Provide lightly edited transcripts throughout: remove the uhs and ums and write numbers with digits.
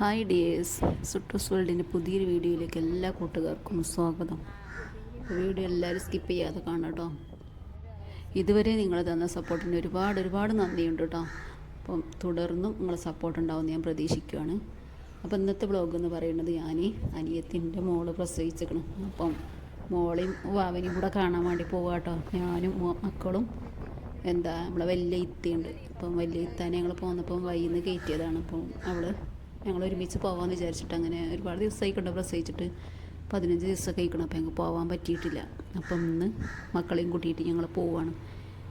Hi dears, സുട്ടൂസ് വേൾഡിൻ്റെ പുതിയൊരു വീഡിയോയിലേക്ക് എല്ലാ കൂട്ടുകാർക്കും സ്വാഗതം. വീഡിയോ എല്ലാവരും സ്കിപ്പ് ചെയ്യാതെ കാണാം കേട്ടോ. ഇതുവരെ നിങ്ങൾ തന്ന സപ്പോർട്ടിന് ഒരുപാട് നന്ദിയുണ്ട് കേട്ടോ. അപ്പം തുടർന്നും നിങ്ങളെ സപ്പോർട്ട് ഉണ്ടാവുമെന്ന് ഞാൻ പ്രതീക്ഷിക്കുകയാണ്. അപ്പോൾ ഇന്നത്തെ വ്ളോഗ് എന്ന് പറയുന്നത് ഞാൻ അനിയത്തിൻ്റെ മോള് പ്രസവിച്ചിരിക്കണം. അപ്പം മോളെയും വാവനെയും കൂടെ കാണാൻ വേണ്ടി പോവാം കേട്ടോ. ഞാനും മക്കളും നമ്മളെ വലിയ ഇത്തയുണ്ട്. അപ്പം വലിയ ഇത്താനെ ഞങ്ങൾ പോന്നപ്പം വൈകുന്ന കയറ്റിയതാണ്. അപ്പം ഞങ്ങൾ ഒരുമിച്ച് പോകാമെന്ന് വിചാരിച്ചിട്ട് അങ്ങനെ ഒരുപാട് ദിവസമായിക്കൊണ്ട് പ്രസവിച്ചിട്ട് 15 ദിവസമൊക്കെ കഴിക്കണം. അപ്പം ഞങ്ങൾക്ക് പോകാൻ പറ്റിയിട്ടില്ല. അപ്പം ഇന്ന് മക്കളെയും കൂട്ടിയിട്ട് ഞങ്ങൾ പോവുകയാണ്.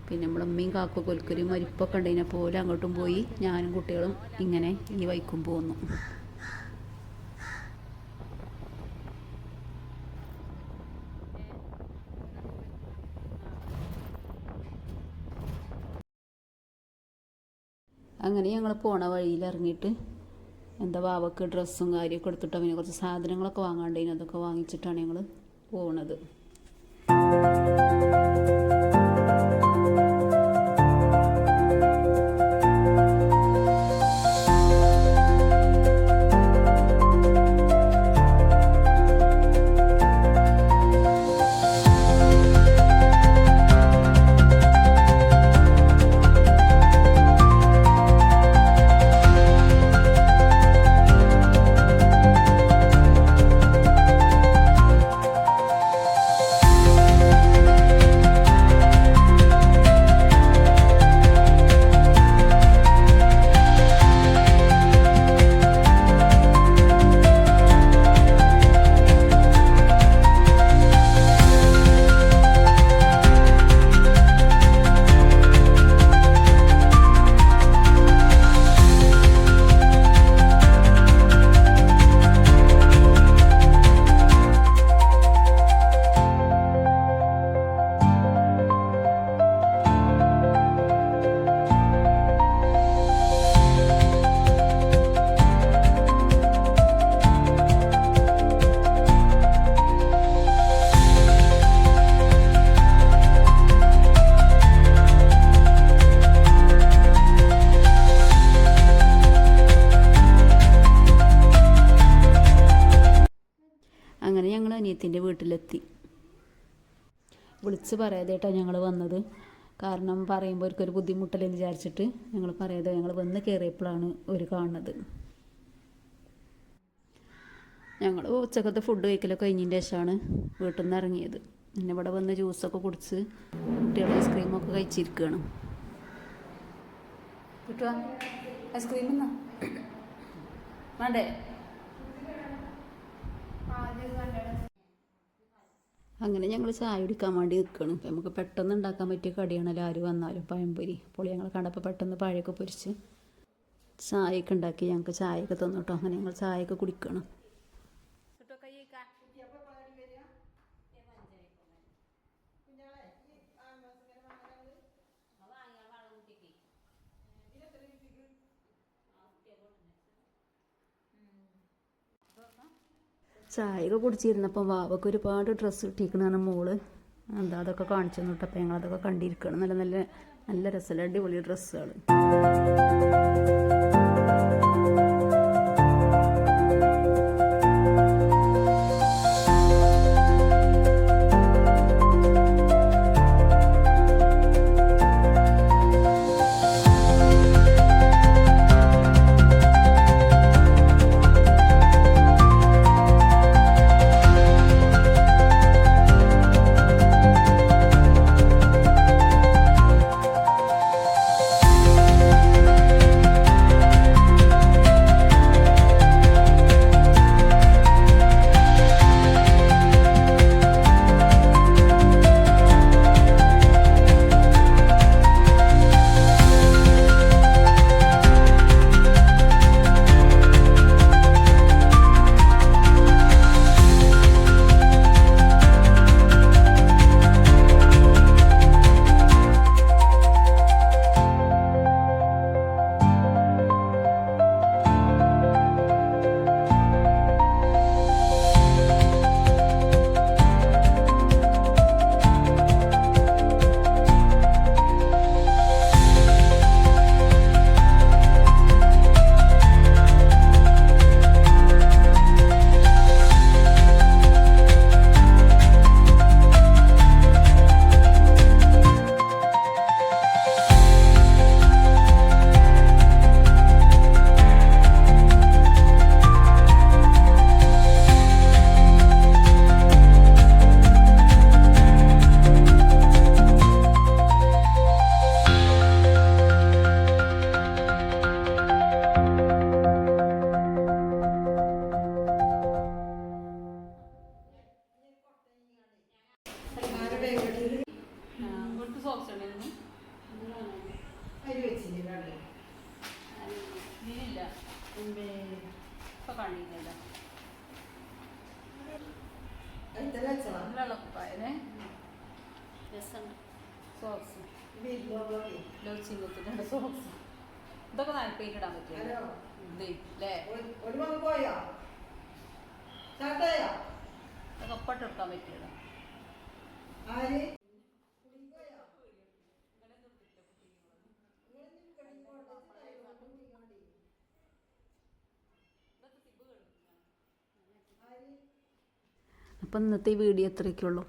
പിന്നെ നമ്മളെ അമ്മയും കാക്കൊക്കൊൽക്കൊരു മരിപ്പൊക്കെ ഉണ്ടതിനെ പോലെ അങ്ങോട്ടും പോയി ഞാനും കുട്ടികളും ഇങ്ങനെ ഈ വൈക്കും പോന്നു. അങ്ങനെ ഞങ്ങൾ പോണ വഴിയിൽ ഇറങ്ങിയിട്ട് വാവക്ക് ഡ്രസ്സും കാര്യമൊക്കെ എടുത്തിട്ട് അവന് കുറച്ച് സാധനങ്ങളൊക്കെ വാങ്ങാണ്ടതിന് അതൊക്കെ വാങ്ങിച്ചിട്ടാണ് ഞങ്ങൾ പോണത്. അങ്ങനെ ഞങ്ങൾ അനിയത്തിൻ്റെ വീട്ടിലെത്തി. വിളിച്ച് പറയാതെട്ടോ ഞങ്ങൾ വന്നത്. കാരണം പറയുമ്പോൾ അവർക്കൊരു ബുദ്ധിമുട്ടല്ലെന്ന് വിചാരിച്ചിട്ട് ഞങ്ങൾ പറയാതെ ഞങ്ങൾ വന്ന് കയറിയപ്പോഴാണ് ഒരു കാണുന്നത്. ഞങ്ങൾ ഉച്ചക്കത്തെ ഫുഡ് കഴിക്കലൊക്കെ കഴിഞ്ഞതിൻ്റെ ശേഷമാണ് വീട്ടിൽ നിന്ന് ഇറങ്ങിയത്. പിന്നെ ഇവിടെ വന്ന് ജ്യൂസൊക്കെ കുടിച്ച് കുട്ടികളുടെ ഐസ്ക്രീമൊക്കെ കഴിച്ചിരിക്കുകയാണ്. കിട്ടുക ഐസ്ക്രീം എന്നാ വേണ്ടേ? അങ്ങനെ ഞങ്ങൾ ചായ കുടിക്കാൻ വേണ്ടി നിൽക്കണം. അപ്പം നമുക്ക് പെട്ടെന്ന് ഉണ്ടാക്കാൻ പറ്റിയ കടിയാണല്ലോ ആര് വന്നാലും. പഴംപൊരി അപ്പോൾ ഞങ്ങൾ കണ്ടപ്പോൾ പെട്ടെന്ന് പഴയൊക്കെ പൊരിച്ച് ചായയൊക്കെ ഉണ്ടാക്കി ഞങ്ങൾക്ക് ചായയൊക്കെ തന്നു കേട്ടോ. അങ്ങനെ ഞങ്ങൾ ചായയൊക്കെ കുടിക്കണം. ചായയൊക്കെ കുടിച്ചിരുന്നപ്പം വാവക്ക് ഒരുപാട് ഡ്രസ്സ് കിട്ടിയിരിക്കണതാണ് മോള്. അതൊക്കെ കാണിച്ചു തന്നു. അപ്പം ഞങ്ങളതൊക്കെ കണ്ടിരിക്കണം. നല്ല രസമുള്ള അടിപൊളി ഡ്രസ്സുകൾ. ഇപ്പം കണ്ടില്ലല്ലോ കുപ്പായനെ രസമുണ്ട് സോക്സ് ലോച്ചിങ്ങത്തിൻ്റെ സോക്സ് ഇതൊക്കെ നാൽപ്പേക്ക് ഇടാൻ പറ്റുമല്ലോ ഇത് അല്ലേ ഇതൊക്കെ ഒപ്പട്ട് എടുക്കാൻ പറ്റിയല്ലോ അപ്പം ഇന്നത്തെ ഈ വീഡിയോ എത്രയൊക്കെയുള്ളൂ.